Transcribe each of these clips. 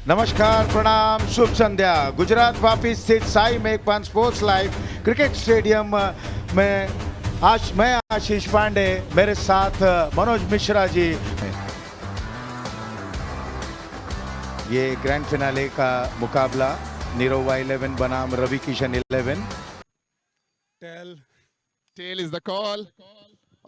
नमस्कार, प्रणाम, शुभ संध्या। गुजरात वापी स्थित Sai Meghpan sports live cricket stadium में आज मैं आशीष पांडे, मेरे साथ मनोज मिश्रा जी। ये ग्रैंड फिनाले का मुकाबला निरहुआ 11 बनाम Ravi Kishan 11। Tail is the call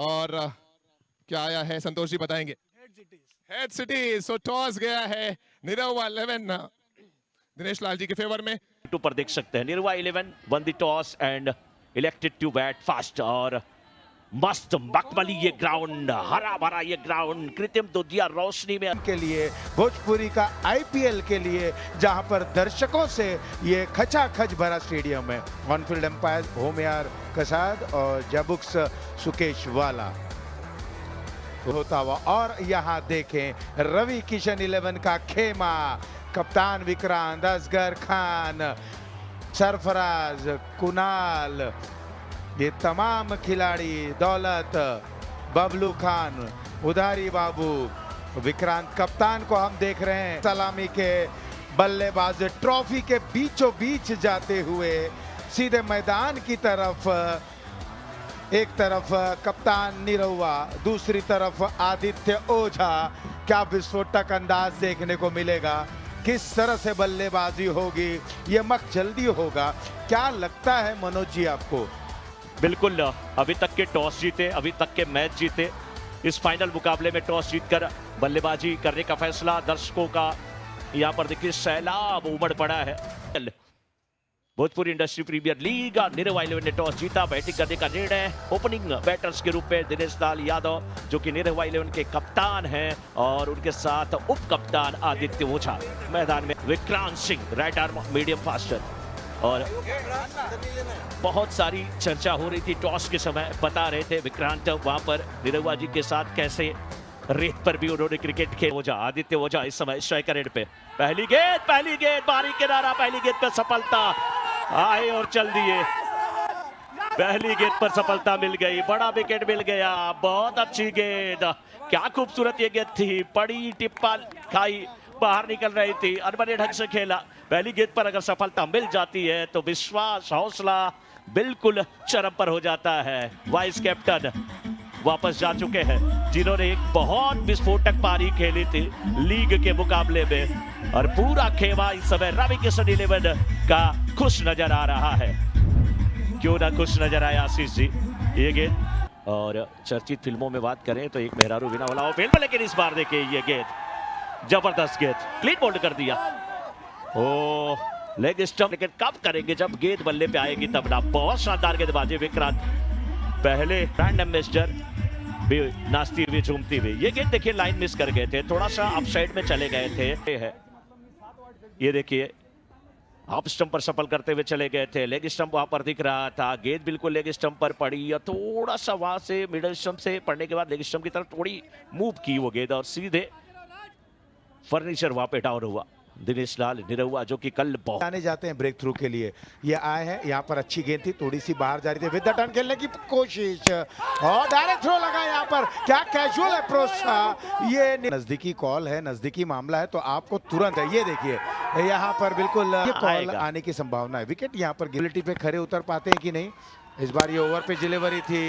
और क्या आया है संतोष जी बताएंगे। Head city. सो टॉस गया है निरहुआ 11 दिनेश लाल जी के फेवर में। टू पर देख सकते हैं Nirahua 11 won the toss and elected to bat first. और मस्त मखमली ये ग्राउंड, हरा भरा ये ग्राउंड, कृत्रिम दुधिया रोशनी में के लिए भोजपुरी का आईपीएल के लिए जहां पर दर्शकों से ये खचाखच भरा स्टेडियम है। ऑनफील्ड एम्पायर होमयार कसाद और जबुक्स सुकेश वाला होता हुआ। और यहाँ देखें रवि किशन 11 का खेमा, कप्तान विक्रांत, असगर खान, सरफराज, कुणाल, ये तमाम खिलाड़ी, दौलत, बबलू खान, उधारी बाबू, विक्रांत कप्तान को हम देख रहे हैं सलामी के बल्लेबाज ट्रॉफी के बीचों बीच जाते हुए सीधे मैदान की तरफ। एक तरफ कप्तान निरहुआ, दूसरी तरफ आदित्य ओझा। क्या विस्फोटक अंदाज देखने को मिलेगा, किस तरह से बल्लेबाजी होगी, ये मख जल्दी होगा। क्या लगता है मनोज जी आपको? बिल्कुल, अभी तक के टॉस जीते, अभी तक के मैच जीते, इस फाइनल मुकाबले में टॉस जीतकर बल्लेबाजी करने का फैसला दर्शकों का यहाँ पर देखिए सैलाब उमड़ पड़ा है। Bhojpuri industry premier league Nirahua 11 ने टॉस जीता, बैटिंग करने का निर्णय ओपनिंग बैटर्स के रूप में दिनेश लाल यादव जो कि निरहुआ 11 के कप्तान हैं और उनके साथ उप कप्तान आदित्य ओझा। मैदान में Vikrant Singh right arm medium faster. और बहुत सारी चर्चा हो रही थी टॉस के समय, बता रहे थे विक्रांत वहां पर निरहुआ जी के साथ कैसे रेत पर भी उन्होंने क्रिकेट खेल। ओझा, आदित्य ओझा इस समय स्ट्राइकर एंड पे। पहली गेंद बारी किनारा, पहली गेंद पर सफलता आए और चल दिए। पहली गेंद पर सफलता मिल गई, बड़ा विकेट मिल गया। बहुत अच्छी गेंद, क्या खूबसूरत ये गेंद थी, बड़ी टिप्पा खाई बाहर निकल रही थी, अनबने ढंग से खेला। पहली गेंद पर अगर सफलता मिल जाती है तो विश्वास, हौसला बिल्कुल चरम पर हो जाता है। वाइस कैप्टन वापस जा चुके हैं जिन्होंने एक बहुत विस्फोटक पारी खेली थी लीग के मुकाबले में। और पूरा खेमा इस समय रवि किशन 11 का खुश नजर आ रहा है। क्यों ना खुश नजर आया आशीष जी ये गेंद। और चर्चित फिल्मों में बात करें तो एक मेहरारू बिना वाला फील्ड में, लेकिन इस बार देखिए ये गेंद जबरदस्त गेंद, क्लीन बोल्ड कर दिया। ओ लेग स्टंप, लेकिन कब करेंगे जब गेंद बल्ले पे आएगी तब ना। बहुत शानदार गेंदबाजी विक्रांत, पहले ब्रांड एम्बेसडर भी नाचती हुई झूमती हुई। ये गेंद देखिए लाइन मिस कर गए थे, थोड़ा सा अप साइड में चले गए थे। ये देखिए ऑफ स्टंप पर सफल करते हुए चले गए थे, लेग स्टंप वहां पर दिख रहा था, गेंद बिल्कुल लेग स्टंप पर पड़ी या थोड़ा सा वहां से मिडल स्टंप से पड़ने के बाद लेग स्टंप की तरफ थोड़ी मूव की वो गेंद और सीधे फर्नीचर वहां पे डाउन हुआ। दिनेश लाल निरहुआ जो कि कल बहुत आने जाते हैं ब्रेक थ्रू के लिए, ये आए हैं। यहाँ पर अच्छी गेंद थी, थोड़ी सी बाहर जा रही थी, विद द टर्न खेलने की कोशिश और डायरेक्ट थ्रो लगा। यहाँ पर क्या कैजुअल अप्रोच था। ये नजदीकी कॉल है, नजदीकी मामला है तो आपको तुरंत है। ये देखिए यहाँ पर बिल्कुल ये कॉल आने की संभावना है। विकेट यहाँ पर गिलिटी पे खड़े उतर पाते हैं कि नहीं। इस बार ये ओवर पे डिलीवरी थी,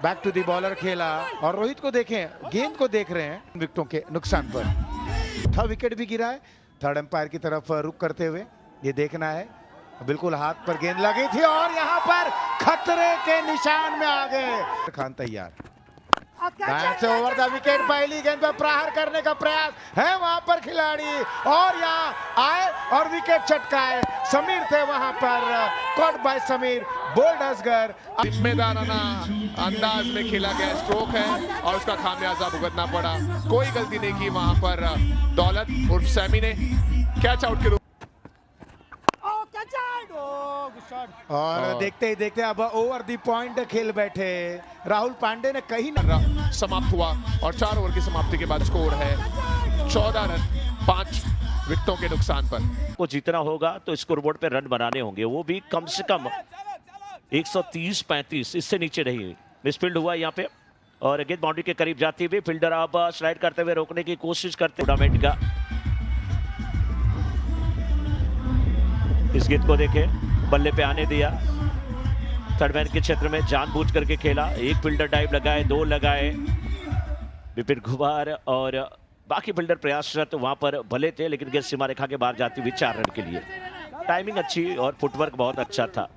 बैक टू दी बॉलर खेला। और रोहित को देखें, गेंद को देख रहे हैं विकेटों के नुकसान पर। था विकेट भी गिरा है थर्ड एम्पायर की तरफ रुक करते हुए, ये देखना है। बिल्कुल हाथ पर गेंद लगी थी और यहाँ पर खतरे के निशान में आ गए। खान तैयार, दाएं से ओवर द विकेट, पहली गेंद पर प्रहार करने का प्रयास है वहां पर खिलाड़ी और यहाँ आए और विकेट चटकाए। समीर थे वहां पर, caught by Sameer, bowled Asghar. जिम्मेदाराना अंदाज में खेला गया स्ट्रोक है और उसका खामियाजा भुगतना पड़ा। कोई गलती नहीं की वहां पर दौलत उर्फ सैमी ने कैच आउट के रूप। और देखते ही देखते अब ओवर दी पॉइंट खेल बैठे राहुल पांडे ने कहीं समाप्त हुआ और 4 ओवर की समाप्ति के बाद स्कोर है 14 रन 5 विकेटों के नुकसान पर। को जीतना होगा तो स्कोरबोर्ड पे रन बनाने होंगे, वो भी कम से कम 130-35, इससे नीचे नहीं। मिसफील्ड हुआ यहाँ पे और गेंद बाउंड्री के करीब जाती हुई फील्डर अब स्लाइड करते हुए रोकने की कोशिश करते टूर्नामेंट का इस गेंद को देखे, बल्ले पे आने दिया, थर्ड मैन के क्षेत्र में जानबूझ करके खेला, एक फील्डर डाइव लगाए, 2 लगाए, विपिन कुमार और बाकी फील्डर प्रयासरत वहां पर भले थे, लेकिन गेंद सीमा रेखा के बाहर जाती हुई 4 रन के लिए। टाइमिंग अच्छी और फुटवर्क बहुत अच्छा था।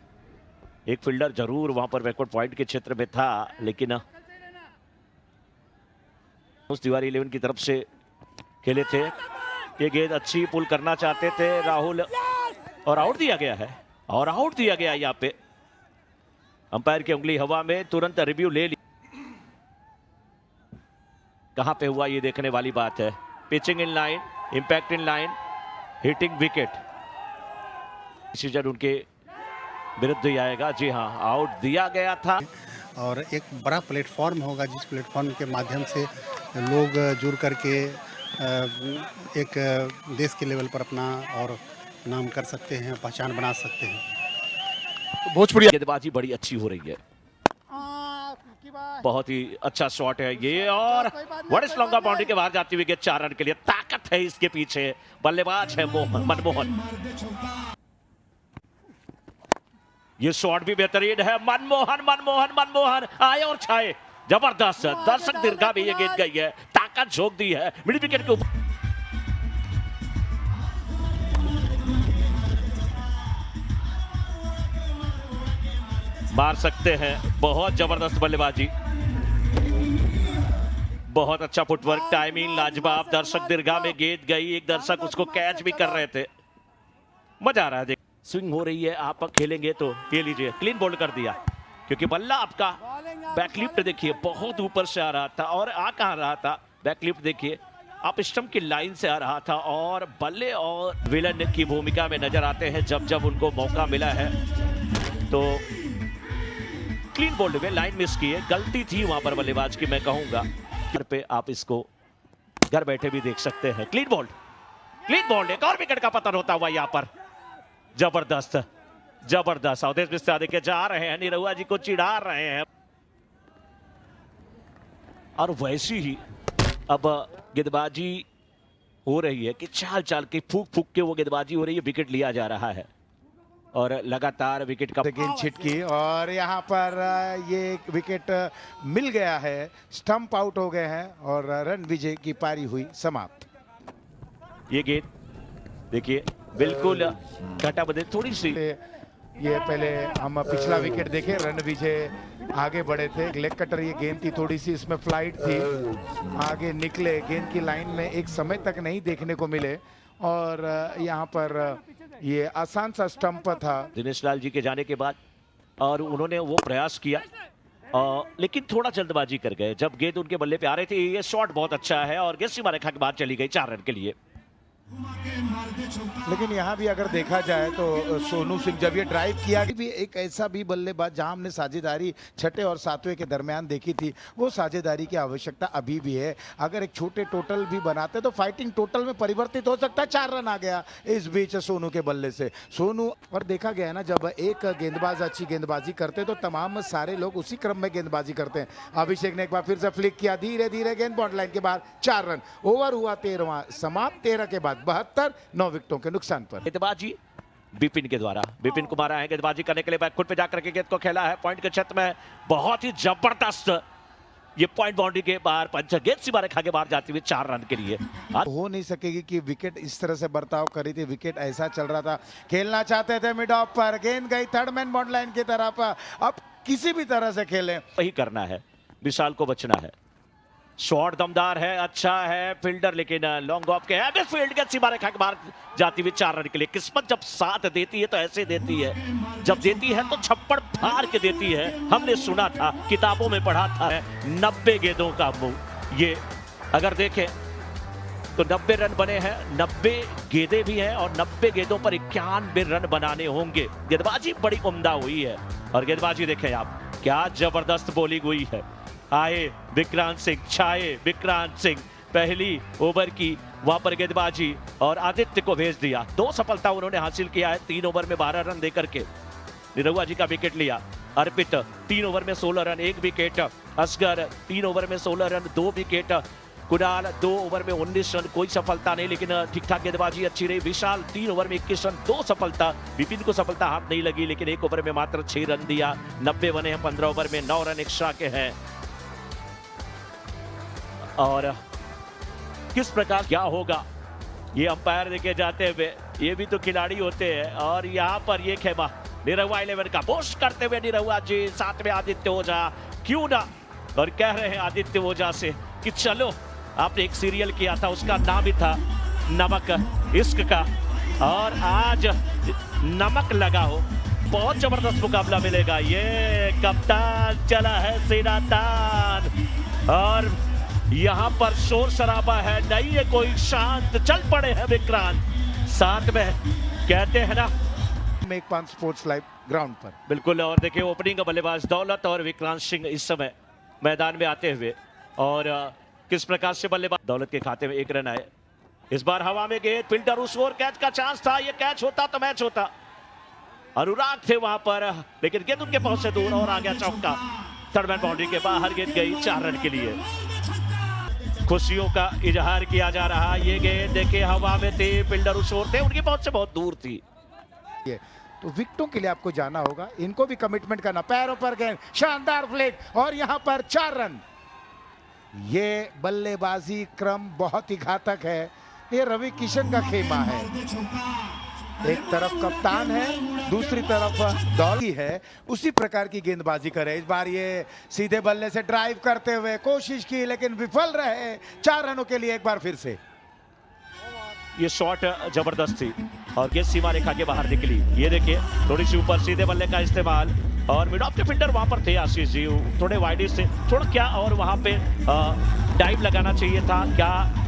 एक फील्डर जरूर वहां पर बैकवर्ड पॉइंट के क्षेत्र में था, लेकिन उस तिवारी 11 की तरफ से खेले थे। ये गेंद अच्छी पुल करना चाहते थे राहुल, और आउट दिया गया है, और आउट दिया गया यहाँ पे। अंपायर की उंगली हवा में, तुरंत रिव्यू ले ली। कहां पे हुआ ये देखने वाली बात है। Pitching in line, impact in line, hitting wicket, decision उनके विरुद्ध ही आएगा। जी हाँ, आउट दिया गया था। और एक बड़ा प्लेटफॉर्म होगा जिस प्लेटफॉर्म के माध्यम से लोग जुड़ करके एक देश के लेवल पर अपना और नाम कर सकते हैं, पहचान बना सकते हैं। भोजपुरी गेंदबाजी बड़ी अच्छी हो रही है, बहुत ही अच्छा शॉट है ये, और बड़े लॉन्गा बाउंड्री के बाहर जाती हुई गेंद 4 रन के लिए। ताकत है इसके पीछे, बल्लेबाज है मनमोहन। ये शॉट भी बेहतरीन है, मनमोहन आए और छाए, जबरदस्त। दर्शक दीर्घा में ये गेंद गई है, ताकत झोंक दी है मिड विकेट के ऊपर। मार सकते हैं, बहुत जबरदस्त बल्लेबाजी, बहुत अच्छा फुटवर्क, टाइमिंग लाजवाब। दर्शक दीर्घा में गेंद गई, एक दर्शक उसको कैच भी कर रहे थे। मजा आ रहा है, स्विंग हो रही है, आप खेलेंगे तो ये लीजिए, क्लीन बोल्ड कर दिया, क्योंकि बल्ला आपका बैकलिफ्ट देखिए बहुत ऊपर से आ रहा था, और आ कहां रहा था, बैकलिफ्ट देखिए आप स्टंप की लाइन से आ रहा था, और बल्ले और विलन की भूमिका में नजर आते हैं जब जब उनको मौका मिला है। तो क्लीन बोल्ड में लाइन मिस की है, गलती थी वहां पर बल्लेबाज की, मैं कहूंगा। घर पे आप इसको घर बैठे भी देख सकते हैं। क्लीन बोल्ड, एक और विकेट का पतन होता हुआ यहां पर। जबरदस्त अवधेश मिश्रा देखे जा रहे हैं, निरहुआ जी को चिढ़ा रहे हैं, और वैसी ही अब गेंदबाजी हो रही है कि चाल के फूक के वो गेंदबाजी हो रही है, विकेट लिया जा रहा है, और लगातार विकेट का गेंद छिटकी, और यहाँ पर ये विकेट मिल गया है, स्टंप आउट हो गए हैं, और रणविजय की पारी हुई समाप्त। ये गेंद देखिए बिल्कुल घटा बदे थोड़ी सी, ये पहले हम पिछला विकेट देखे, रणविजय आगे बढ़े थे, लेग कटर ये गेंद थी, थोड़ी सी इसमें फ्लाइट थी, आगे निकले, गेंद की लाइन में एक समय तक नहीं देखने को मिले, और यहाँ पर ये आसान सा स्टंप था। दिनेश लाल जी के जाने के बाद, और उन्होंने वो प्रयास किया, लेकिन थोड़ा जल्दबाजी कर गए जब गेंद उनके बल्ले पे आ रही थी। ये शॉट बहुत अच्छा है, और गेंद सीमा रेखा के बाद चली गई 4 रन के लिए। लेकिन यहाँ भी अगर देखा जाए तो सोनू सिंह जब ये ड्राइव किया, भी एक ऐसा भी बल्लेबाज जहां हमने साझेदारी 6ठे और 7वें के दरमियान देखी थी, वो साझेदारी की आवश्यकता अभी भी है। अगर एक छोटे टोटल भी बनाते तो फाइटिंग टोटल में परिवर्तित हो सकता है। 4 रन आ गया इस बीच सोनू के बल्ले से। सोनू, और देखा गया है ना, जब एक गेंदबाज अच्छी गेंदबाजी करते तो तमाम सारे लोग उसी क्रम में गेंदबाजी करते हैं। अभिषेक ने एक बार फिर से फ्लिक किया, धीरे धीरे गेंद बॉन्ड लाइन के बाहर, 4 रन। ओवर हुआ 13वां समाप्त, 13 के बाद 72, 9 विकेटों के नुकसान पर। गेंदबाजी विपिन के द्वारा, विपिन कुमार आए गेंदबाजी करने के लिए, बैकफुट पे जाकर के गेंद को खेला है पॉइंट के क्षेत्र में, बहुत ही जबरदस्त ये पॉइंट बाउंड्री के बाहर पंच, गेंद सीमा रेखा के बाहर जाती हुई 4 रन के लिए। हो नहीं सकेगी कि विकेट इस तरह से बर्ताव करी थी, विकेट ऐसा चल रहा था, खेलना चाहते थे मिड ऑफ पर, गेंद गई थर्ड मैन बॉन्ड लाइन की तरफ। अब किसी भी तरह से खेलें, वही करना है, विशाल को बचना है। शॉट दमदार है, अच्छा है, फील्डर लेकिन लॉन्ग ऑफ के है, फील्ड के सीमा रेखा के बाहर जाती हुई 4 रन के लिए। किस्मत जब साथ देती है तो ऐसे देती है, जब देती है तो छप्पड़ फाड़ के देती है। हमने सुना था, किताबों में पढ़ा था, 90 गेंदों का मुंह। ये अगर देखें तो 90 रन बने हैं, 90 गेंदें भी हैं, और 90 गेंदों पर 91 रन बनाने होंगे। गेंदबाजी बड़ी उम्दा हुई है, और गेंदबाजी देखें आप, क्या जबरदस्त बॉलिंग हुई है। आए विक्रांत सिंह, छाए विक्रांत सिंह, पहली ओवर की वहां पर गेंदबाजी, और आदित्य को भेज दिया। 2 सफलता उन्होंने हासिल किया है 3 ओवर में 12 रन देकर के। निरहुआ जी का विकेट लिया, अर्पित 3 ओवर में 16 रन 1 विकेट, असगर 3 ओवर में 16 रन 2 विकेट, कुणाल 2 ओवर में 19 रन, कोई सफलता नहीं, लेकिन ठीक ठाक गेंदबाजी अच्छी रही। विशाल 3 ओवर में 21 रन, 2 सफलता। विपिन को सफलता हाथ नहीं लगी, लेकिन 1 ओवर में मात्र 6 रन दिया। 90 बने हैं 15 ओवर में, 9 रन एक्स्ट्रा के हैं। और किस प्रकार क्या होगा ये अंपायर देखे जाते हुए, ये भी तो खिलाड़ी होते हैं। और यहाँ पर ये खेमा निरहुआ 11 का पोस्ट करते हुए निरहुआ जी, साथ में आदित्य ओझा, क्यों ना, और कह रहे हैं आदित्य ओझा से कि चलो, आपने एक सीरियल किया था, उसका नाम ही था नमक इश्क का, और आज नमक लगा हो। बहुत जबरदस्त मुकाबला मिलेगा। ये कप्तान चला है सीना तान, और यहाँ पर शोर शराबा है, नहीं है कोई, शांत चल पड़े हैं विक्रांत। साथ में कहते हैं ना, मेघपान स्पोर्ट्स लाइव ग्राउंड पर। बिल्कुल। और देखिए ओपनिंग का बल्लेबाज दौलत और विक्रांत सिंह इस समय मैदान में आते हुए, और किस प्रकार से बल्लेबाज दौलत के खाते में 1 रन आए। इस बार हवा में गेंद, फील्डर उस ओर, कैच का चांस था, ये कैच होता तो मैच होता। अनुराग थे वहां पर, लेकिन गेंद उनके पहुंच से दूर, और आ गया चौका। थर्ड मैन बाउंड्री के बाहर गेंद गई 4 रन के लिए। खुशियों का इजहार किया जा रहा। ये गेंद देखिए हवा में थी, फील्डर उस ओर थे, उनकी पहुंच से बहुत दूर थी। तो विकेटों के लिए आपको जाना होगा, इनको भी कमिटमेंट करना। पैरों पर गेंद, शानदार फ्लिक, और यहां पर 4 रन। ये बल्लेबाजी क्रम बहुत ही घातक है। ये रवि किशन का खेमा है। एक तरफ कप्तान है, दूसरी तरफ दौड़ी है, उसी प्रकार की गेंदबाजी करे। इस बार ये सीधे बल्ले से ड्राइव करते हुए कोशिश की, लेकिन विफल रहे। 4 रनों के लिए एक बार फिर से ये शॉट जबरदस्त थी, और गेंद सीमा रेखा के बाहर निकली। ये देखिए थोड़ी सी ऊपर सीधे बल्ले का इस्तेमाल, और मिड ऑफ के फील्डर वहां पर थे आशीष जी, थोड़े वाइड से थोड़ा क्या, और वहां पे डाइव लगाना चाहिए था क्या,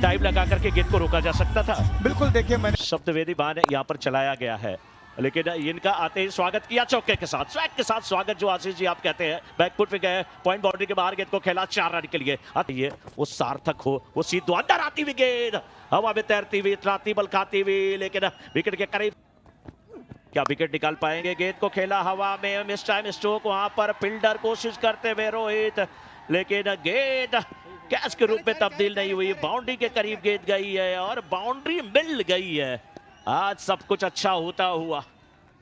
डाइव लगा करके गेंद को रोका जा सकता था। बिल्कुल। देखिए मैंने शब्दवेदी बाण यहाँ पर चलाया गया है, लेकिन इनका आते ही स्वागत किया चौके के साथ, स्वैग के साथ स्वागत, जो आशीष जी आप कहते हैं। बैकफुट पे गए, पॉइंट बाउंड्री के बाहर गेंद को खेला 4 रन के लिए। आती है वो सार्थक हो, वो सीधो अंदर आती हुई गेंद, हवा में तैरती हुई, इतराती बल खाती हुई, लेकिन विकेट के करीब। क्या विकेट निकाल पाएंगे? गेंद को खेला हवा में, मिस टाइम स्ट्रोक, वहां पर फील्डर कोशिश करते हुए रोहित, लेकिन गेंद कैच के रूप में तब्दील नहीं हुई। बाउंड्री के करीब गेंद गई है, और बाउंड्री मिल गई है। आज सब कुछ अच्छा होता हुआ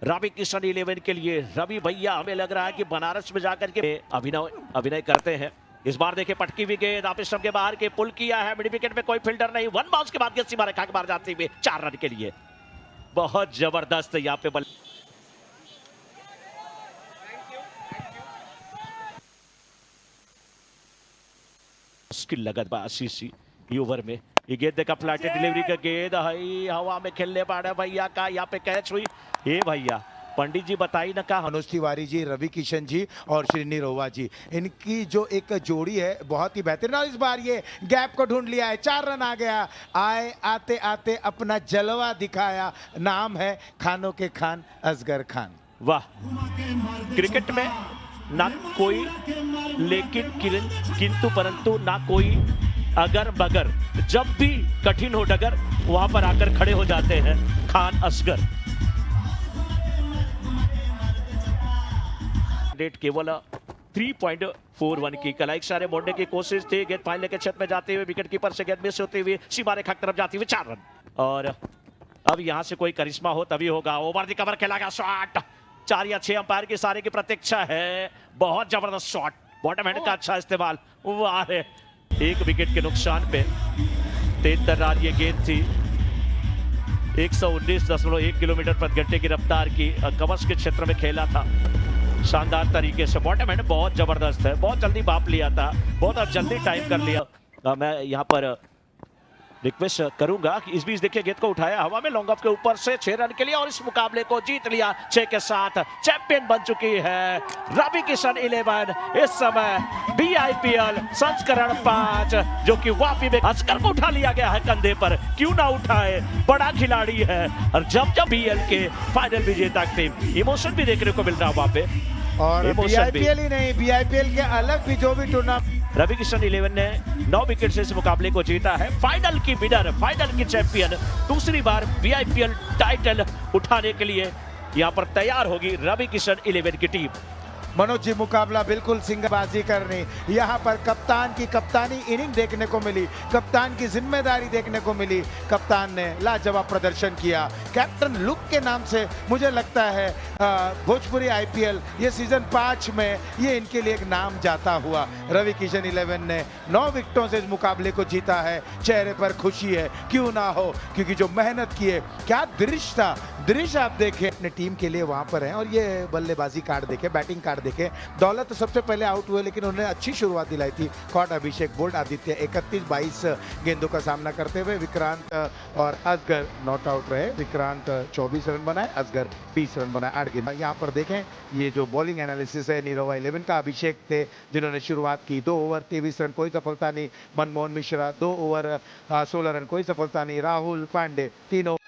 रवि किशन 11 के लिए। रवि भैया हमें लग रहा है कि बनारस में जाकर के अभिनय करते हैं। इस बार देखिए पटकी हुई गेंद, आप स्टंप के बाहर के पुल किया है, मिड विकेट में कोई फील्डर नहीं, 1 बाउंस के बाद गेंद सीमा रेखा के बाहर जाती हुई 4 रन के लिए। बहुत जबरदस्त यहाँ पे बल। मुश्किल लगत आशीष जी ओवर में। ये गेंद देखा, फ्लैटेड डिलीवरी का गेंद, हवा में खेलने पाड़ा भैया का, यहाँ पे कैच हुई। हे भैया पंडित जी बताइए ना, कहा मनोज तिवारी जी, रवि किशन जी और श्री निरहुआ जी, इनकी जो एक जोड़ी है बहुत ही बेहतरीन। और इस बार ये गैप को ढूंढ लिया है, 4 रन आ गया। आते आते अपना जलवा दिखाया। नाम है खानों के खान असगर खान। वाह, क्रिकेट में ना कोई लेकिन किंतु परंतु, ना कोई अगर मगर, जब भी कठिन हो डगर वहां पर आकर खड़े हो जाते हैं खान असगर। रेट केवल 3.41 की। कलाइक सारे मोड़ने की कोशिश थी, गेंद फाइनल के छत में जाते हुए विकेट कीपर से गेंद मिस होती हुई सीमा रेखा की तरफ जाती हुई 4 रन। और अब यहां से कोई करिश्मा हो तभी होगा। ओवर द कवर खेला गया शॉट, 4 या 6 अंपायर की सारे की प्रतीक्षा है। बहुत जबरदस्त शॉट, बॉटम हैंड का अच्छा इस्तेमाल। वाह रे, 1 विकेट के नुकसान पे 73 रन ये गेंद थी। 119.1 किलोमीटर प्रति घंटे की रफ्तार की कवच के क्षेत्र में खेला था शानदार तरीके से। बॉटम हैंड बहुत जबरदस्त है, बहुत जल्दी भाप लिया था, बहुत जल्दी टाइम कर लिया। मैं यहाँ पर रिक्वेस्ट करूंगा कि इस बीच देखिए गेंद को उठाया हवा में लॉन्ग ऑफ के ऊपर से 6 रन के लिए, और इस मुकाबले को जीत लिया 6 के साथ। चैंपियन बन चुकी है रवि किशन 11। इस समय BIPL संस्करण 5, जो कि वापी में असगर को उठा लिया गया है कंधे पर। क्यों ना उठाए, बड़ा खिलाड़ी है। और जब BL के फाइनल विजेता टीम, इमोशन भी देखने को मिल रहा वहां पे। और BIPL ही नहीं, BIPL के अलग भी जो भी टूर्नामेंट, रवि किशन 11 ने 9 विकेट से इस मुकाबले को जीता है। फाइनल की विनर, फाइनल की चैंपियन, दूसरी बार BIPL टाइटल उठाने के लिए यहां पर तैयार होगी रवि किशन 11 की टीम। मनोज जी मुकाबला बिल्कुल सिंगबाजी करनी, यहाँ पर कप्तान की कप्तानी इनिंग देखने को मिली, कप्तान की जिम्मेदारी देखने को मिली, कप्तान ने लाजवाब प्रदर्शन किया। कैप्टन लुक के नाम से मुझे लगता है भोजपुरी आईपीएल ये सीजन 5 में ये इनके लिए एक नाम जाता हुआ। रवि किशन 11 ने 9 विकेटों से इस मुकाबले को जीता है, चेहरे पर खुशी है, क्यों ना हो, क्योंकि जो मेहनत की है, क्या दृश्य था, दृश्य आप देखें अपने टीम के लिए वहां पर हैं। और ये बल्लेबाजी कार्ड देखे, बैटिंग कार्ड देखे, दौलत तो सबसे पहले आउट हुए लेकिन उन्होंने अच्छी शुरुआत दिलाई थी। कॉट अभिषेक बोल्ट आदित्य 31-22 गेंदों का सामना करते हुए, विक्रांत और असगर नॉट आउट रहे। विक्रांत 24 रन बनाए, असगर 20 रन बनाए 8 गेंद। यहाँ पर देखें ये जो बॉलिंग एनालिसिस है, नीरव 11 का अभिषेक थे जिन्होंने शुरुआत की, 2 ओवर 23 रन, कोई सफलता नहीं। मनमोहन मिश्रा 2 ओवर 16 रन, कोई सफलता नहीं। राहुल पांडे 3 ओवर